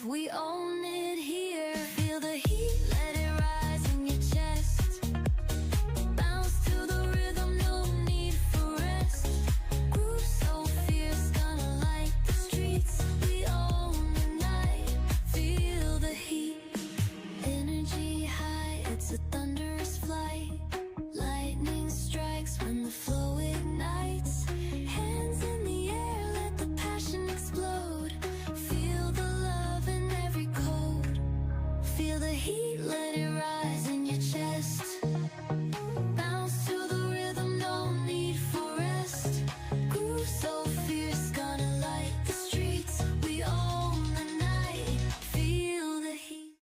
we own it here. Feel the heat, let it rise in your chest. Bounce to the rhythm, no need for rest. Groove so fierce, gonna light the streets. We own the night, feel the heat. Energy high, it's a thunderous flight. Lightning strikes when the flow ignites. Hands in the air, let the passion explode. Feel the love in every code. Feel the heat, let it rise in your chest. Bounce to the rhythm, no need for rest. Groove so fierce, gonna light the streets. We own the night, feel the heat.